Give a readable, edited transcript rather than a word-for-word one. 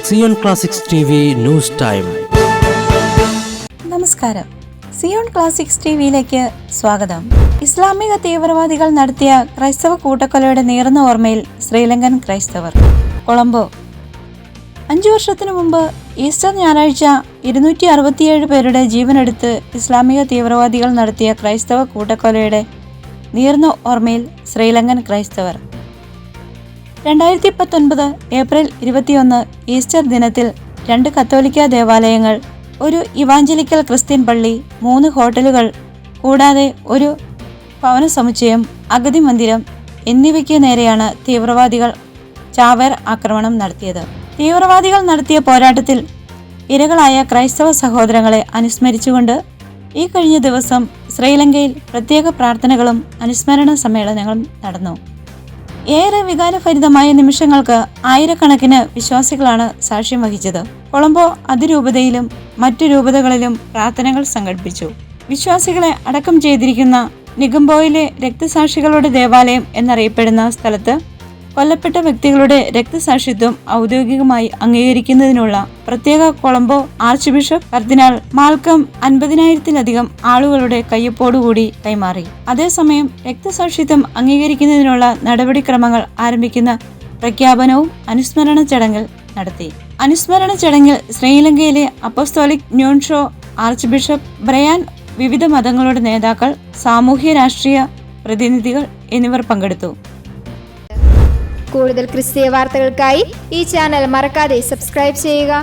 Zion Classics TV news time. നമസ്കാരം, Zion Classics ടിവിയിലേക്ക് സ്വാഗതം. ഇസ്ലാമിക തീവ്രവാദികൾ നടത്തിയ ക്രൈസ്തവ കൂട്ടക്കൊലയുടെ നീറുന്ന ഓർമ്മയിൽ ശ്രീലങ്കൻ ക്രൈസ്തവർ. കൊളംബോ. 5 വർഷത്തിനു മുമ്പ് ഈസ്റ്റർ ഞായറാഴ്ച 267 പേരുടെ ജീവനെടുത്ത് ഇസ്ലാമിക തീവ്രവാദികൾ നടത്തിയ ക്രൈസ്തവ കൂട്ടക്കൊലയുടെ നീറുന്ന ഓർമ്മയിൽ ശ്രീലങ്കൻ ക്രൈസ്തവർ. 2019 ഏപ്രിൽ 21 ഈസ്റ്റർ ദിനത്തിൽ 2 കത്തോലിക്ക ദേവാലയങ്ങൾ, ഒരു ഇവാഞ്ചലിക്കൽ ക്രിസ്ത്യൻ പള്ളി, 3 ഹോട്ടലുകൾ കൂടാതെ ഒരു ഭവന സമുച്ചയം, അഗതി മന്ദിരം എന്നിവയ്ക്ക് നേരെയാണ് തീവ്രവാദികൾ ചാവേർ ആക്രമണം നടത്തിയത്. തീവ്രവാദികൾ നടത്തിയ പോരാട്ടത്തിൽ ഇരകളായ ക്രൈസ്തവ സഹോദരങ്ങളെ അനുസ്മരിച്ചുകൊണ്ട് ഈ കഴിഞ്ഞ ദിവസം ശ്രീലങ്കയിൽ പ്രത്യേക പ്രാർത്ഥനകളും അനുസ്മരണ സമ്മേളനങ്ങളും നടന്നു. ഏറെ വികാരഭരിതമായ നിമിഷങ്ങൾക്ക് ആയിരക്കണക്കിന് വിശ്വാസികളാണ് സാക്ഷ്യം വഹിച്ചത്. കൊളംബോ അതിരൂപതയിലും മറ്റു രൂപതകളിലും പ്രാർത്ഥനകൾ സംഘടിപ്പിച്ചു. വിശ്വാസികളെ അടക്കം ചെയ്തിരിക്കുന്ന നിഗംബോയിലെ രക്തസാക്ഷികളുടെ ദേവാലയം എന്നറിയപ്പെടുന്ന സ്ഥലത്ത് കൊല്ലപ്പെട്ട വ്യക്തികളുടെ രക്തസാക്ഷിത്വം ഔദ്യോഗികമായി അംഗീകരിക്കുന്നതിനുള്ള പ്രത്യേക കൊളംബോ ആർച്ച് ബിഷപ്പ് കർദിനാൾ മാൽക്കം 50,000-ലധികം ആളുകളുടെ കയ്യൊപ്പോടുകൂടി കൈമാറി. അതേസമയം രക്തസാക്ഷിത്വം അംഗീകരിക്കുന്നതിനുള്ള നടപടിക്രമങ്ങൾ ആരംഭിക്കുന്ന പ്രഖ്യാപനവും അനുസ്മരണ ചടങ്ങിൽ നടത്തി. അനുസ്മരണ ചടങ്ങിൽ ശ്രീലങ്കയിലെ apostolic nuncio arch bishop Brian, വിവിധ മതങ്ങളുടെ നേതാക്കൾ, സാമൂഹ്യ രാഷ്ട്രീയ പ്രതിനിധികൾ എന്നിവർ പങ്കെടുത്തു. കൂടുതൽ ക്രിസ്തീയ വാർത്തകൾക്കായി ഈ ചാനൽ മറക്കാതെ സബ്സ്ക്രൈബ് ചെയ്യുക.